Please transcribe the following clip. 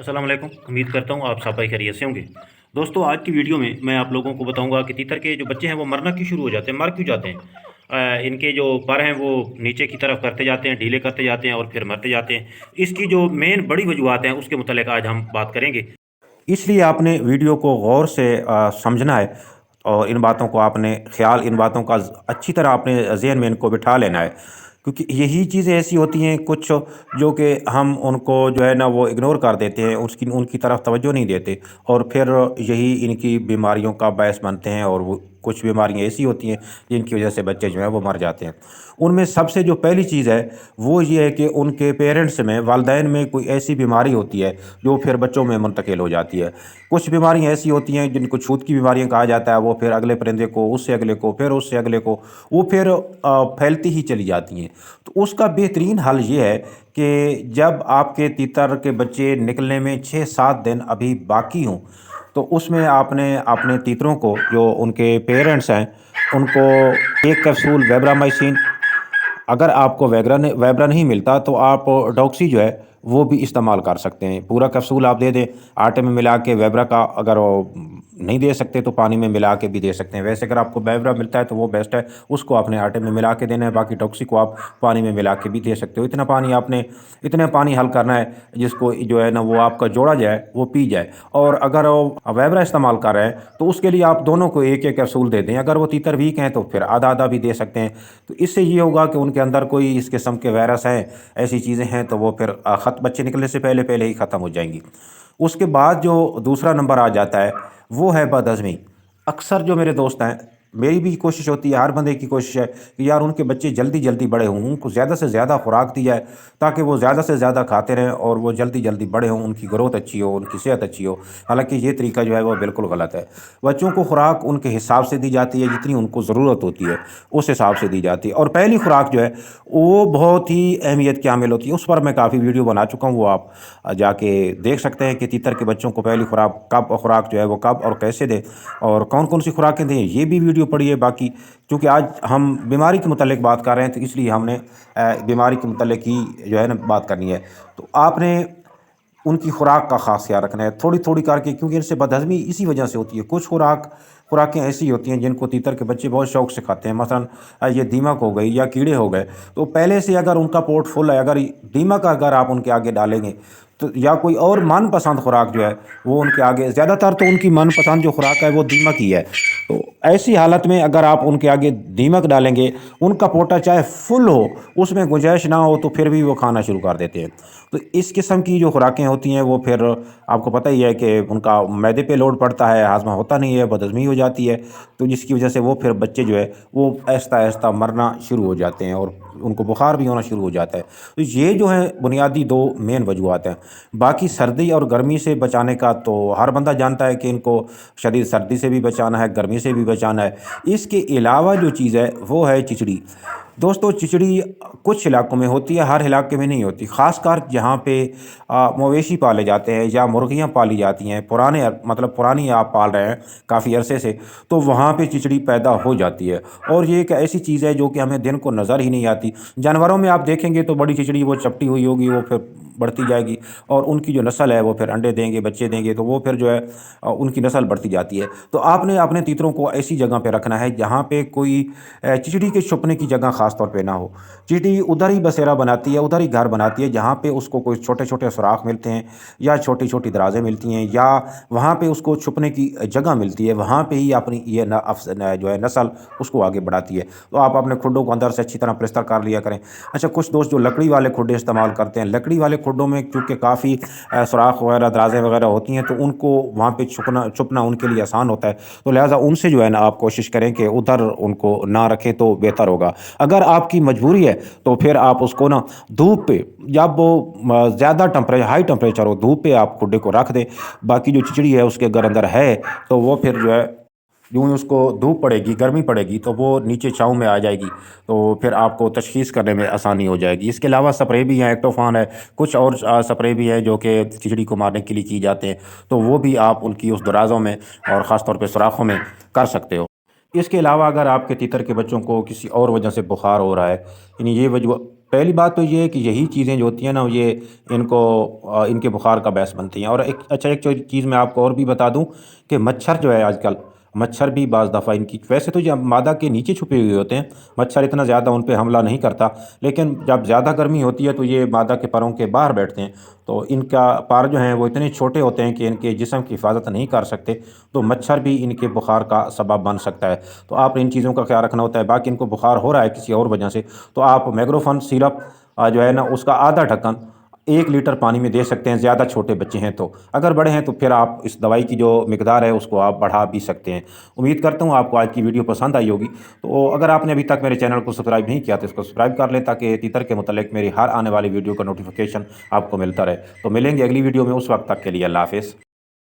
अस्सलाम वालेकुम। उम्मीद करता हूँ आप सब भाई खैरियत से होंगे। दोस्तों, आज की वीडियो में मैं आप लोगों को बताऊंगा कि तीतर के जो बच्चे हैं वो मरना क्यों शुरू हो जाते हैं, मर क्यों जाते हैं। इनके जो पर हैं वो नीचे की तरफ करते जाते हैं, ढीले करते जाते हैं और फिर मरते जाते हैं। इसकी जो मेन बड़ी वजूहत हैं उसके मुतालिक आज हम बात करेंगे। इसलिए आपने वीडियो को गौर से समझना है और इन बातों को आपने ख्याल इन बातों का अच्छी तरह अपने जहन में इनको बिठा लेना है, क्योंकि यही चीज़ें ऐसी होती हैं कुछ जो कि हम उनको जो है ना वो इग्नोर कर देते हैं, उसकी उनकी तरफ तवज्जो नहीं देते और फिर यही इनकी बीमारियों का बायस बनते हैं। और वो कुछ बीमारियां ऐसी होती हैं जिनकी वजह से बच्चे जो हैं वो मर जाते हैं। उनमें सबसे जो पहली चीज़ है वो ये है कि उनके पेरेंट्स में, वालदैन में कोई ऐसी बीमारी होती है जो फिर बच्चों में मुंतकिल हो जाती है। कुछ बीमारियां ऐसी होती हैं जिनको छूत की बीमारियां कहा जाता है, वो फिर अगले परिंदे को, उससे अगले को, फिर उससे अगले को, वो फिर फैलती ही चली जाती हैं। तो उसका बेहतरीन हल ये है कि जब आपके तीतर के बच्चे निकलने में 6-7 दिन अभी बाकी हों, तो उसमें आपने अपने तीतरों को, जो उनके पेरेंट्स हैं, उनको एक कैप्सूल वेब्रामाइसिन, अगर आपको वैब्रा नहीं मिलता तो आप डॉक्सी जो है वो भी इस्तेमाल कर सकते हैं। पूरा कैप्सूल आप दे दें आटे में मिला के। वैब्रा का अगर वो नहीं दे सकते तो पानी में मिला के भी दे सकते हैं। वैसे अगर आपको वैब्रा मिलता है तो वो बेस्ट है, उसको आपने आटे में मिला के देना है। बाकी डॉक्सी को आप पानी में मिला के भी दे सकते हो। इतना पानी हल करना है जिसको जो है ना वो आपका जोड़ा जाए, वो पी जाए। और अगर वो वैब्रा इस्तेमाल कर रहे हैं तो उसके लिए आप दोनों को एक एक कैप्सूल दे दें। अगर वो तीतर वीक हैं तो फिर आधा आधा भी दे सकते हैं। तो इससे ये होगा कि उनके अंदर कोई इस किस्म के वायरस हैं, ऐसी चीज़ें हैं, तो वो फिर बच्चे निकलने से पहले पहले ही ख़त्म हो जाएंगी। उसके बाद जो दूसरा नंबर आ जाता है वो है बदहज़मी। अक्सर जो मेरे दोस्त हैं, मेरी भी कोशिश होती है, हर बंदे की कोशिश है कि यार उनके बच्चे जल्दी जल्दी बड़े हों, उनको ज़्यादा से ज़्यादा खुराक दी जाए ताकि वो ज़्यादा से ज़्यादा खाते रहें और वो जल्दी जल्दी बड़े हों, उनकी ग्रोथ अच्छी हो, उनकी सेहत अच्छी हो। हालांकि ये तरीका जो है वो बिल्कुल गलत है। बच्चों को खुराक उनके हिसाब से दी जाती है, जितनी उनको ज़रूरत होती है उस हिसाब से दी जाती है। और पहली खुराक जो है वो बहुत ही अहमियत की हामिल होती है। उस पर मैं काफ़ी वीडियो बना चुका हूँ, वो आप जाके देख सकते हैं कि तीतर के बच्चों को पहली खुराक जो है वो कब और कैसे दें और कौन कौन सी खुराकें दें, ये भी वीडियो पढ़िए। बाकी क्योंकि आज हम बीमारी के मुतालिक बात कर रहे हैं तो इसलिए हमने बीमारी के मुतालिक ही जो है ना बात करनी है। तो आपने उनकी खुराक का ख़ास ख्याल रखना है थोड़ी थोड़ी करके, क्योंकि इनसे बदहज़मी इसी वजह से होती है। कुछ खुराकें ऐसी होती हैं जिनको तीतर के बच्चे बहुत शौक़ से खाते हैं। मसलन ये दीमक हो गई या कीड़े हो गए, तो पहले से अगर उनका पोर्ट फुल है, अगर दीमक अगर आप उनके आगे डालेंगे तो, या कोई और मनपसंद खुराक जो है वो उनके आगे, ज़्यादातर तो उनकी मनपसंद जो खुराक है वो दीमक ही है। तो ऐसी हालत में अगर आप उनके आगे दीमक डालेंगे, उनका पोटा चाहे फुल हो, उसमें गुंजाइश ना हो, तो फिर भी वो खाना शुरू कर देते हैं। तो इस किस्म की जो खुराकें होती हैं वो फिर आपको पता ही है कि उनका मैदे पे लोड पड़ता है, हाजमा होता नहीं है, बदहज़मी हो जाती है। तो जिसकी वजह से वो फिर बच्चे जो है वो आहिस्ता आहिस्ता मरना शुरू हो जाते हैं और उनको बुखार भी होना शुरू हो जाता है। तो ये जो है बुनियादी दो मेन वजूहत हैं। बाकी सर्दी और गर्मी से बचाने का तो हर बंदा जानता है कि इनको शदीद सर्दी से भी बचाना है, गर्मी से भी बचाना है। इसके अलावा जो चीज़ है वो है चिचड़ी। दोस्तों, चिचड़ी कुछ इलाकों में होती है, हर इलाके में नहीं होती। ख़ासकर जहाँ पे मवेशी पाले जाते हैं या मुर्गियाँ पाली जाती हैं, मतलब पुरानी आप पाल रहे हैं काफ़ी अरसे से, तो वहाँ पे चिचड़ी पैदा हो जाती है। और ये एक ऐसी चीज़ है जो कि हमें दिन को नज़र ही नहीं आती। जानवरों में आप देखेंगे तो बड़ी चिचड़ी वो चपटी हुई होगी, वो फिर बढ़ती जाएगी और उनकी जो नस्ल है वो फिर अंडे देंगे, बच्चे देंगे, तो वो फिर जो है उनकी नस्ल बढ़ती जाती है। तो आपने अपने तीतरों को ऐसी जगह पे रखना है जहाँ पे कोई चिचड़ी के छुपने की जगह ख़ास तौर पे ना हो। चिचड़ी उधर ही बसेरा बनाती है, उधर ही घर बनाती है जहाँ पे उसको कोई छोटे छोटे सुराख मिलते हैं या छोटी छोटी दराज़ें मिलती हैं या वहाँ पे उसको छुपने की जगह मिलती है। वहाँ पे ही अपनी ये जो है नस्ल उसको आगे बढ़ाती है। तो आप अपने खुडों को अंदर से अच्छी तरह प्लस्तर कर लिया करें। अच्छा, कुछ दोस्त जो लकड़ी वाले खुडे इस्तेमाल करते हैं, लकड़ी वाले खुडों में क्योंकि काफ़ी सुराख वगैरह, दराज़ें वगैरह होती हैं, तो उनको वहाँ पे छुपना उनके लिए आसान होता है। तो लिहाजा उनसे जो है ना आप कोशिश करें कि उधर उनको ना रखें तो बेहतर होगा। अगर आपकी मजबूरी है तो फिर आप उसको ना धूप पे, जब वो ज़्यादा हाई टेम्परेचर हो, धूप पे आप खुडे को रख दें। बाकी जो चिचड़ी है उसके अगर अंदर है तो वो फिर जो है यूँ ही उसको धूप पड़ेगी, गर्मी पड़ेगी तो वो नीचे छाँव में आ जाएगी, तो फिर आपको तशख़ीस करने में आसानी हो जाएगी। इसके अलावा स्प्रे भी हैं, एक्टोफान है, कुछ और स्प्रे भी है जो कि चिचड़ी को मारने के लिए की जाते हैं, तो वो भी आप उनकी उस दराज़ों में और ख़ास तौर पे सुराखों में कर सकते हो। इसके अलावा अगर आपके तीतर के बच्चों को किसी और वजह से बुखार हो रहा है, यानी ये वजह پہلی بات تو یہ ہے کہ یہی چیزیں جو ہوتی ہیں نا یہ ان کو ان کے بخار کا باعث بنتی ہیں۔ اور ایک چیز میں آپ کو اور بھی بتا دوں کہ مچھر جو ہے آج کل، مچھر بھی بعض دفعہ ان کی، ویسے تو یہ مادہ کے نیچے چھپے ہوئے ہوتے ہیں، مچھر اتنا زیادہ ان پہ حملہ نہیں کرتا، لیکن جب زیادہ گرمی ہوتی ہے تو یہ مادہ کے پروں کے باہر بیٹھتے ہیں، تو ان کا پر جو ہیں وہ اتنے چھوٹے ہوتے ہیں کہ ان کے جسم کی حفاظت نہیں کر سکتے، تو مچھر بھی ان کے بخار کا سبب بن سکتا ہے۔ تو آپ ان چیزوں کا خیال رکھنا ہوتا ہے۔ باقی ان کو بخار ہو رہا ہے کسی اور وجہ سے، تو آپ میگروفن سیرپ جو ہے نا اس کا آدھا ڈھکن 1 لیٹر پانی میں دے سکتے ہیں، زیادہ چھوٹے بچے ہیں تو۔ اگر بڑے ہیں تو پھر آپ اس دوائی کی جو مقدار ہے اس کو آپ بڑھا بھی سکتے ہیں۔ امید کرتا ہوں آپ کو آج کی ویڈیو پسند آئی ہوگی، تو اگر آپ نے ابھی تک میرے چینل کو سبسکرائب نہیں کیا تو اس کو سبسکرائب کر لیں، تاکہ تیتر کے متعلق میری ہر آنے والی ویڈیو کا نوٹیفیکیشن آپ کو ملتا رہے۔ تو ملیں گے اگلی ویڈیو میں، اس وقت تک کے لیے اللہ حافظ۔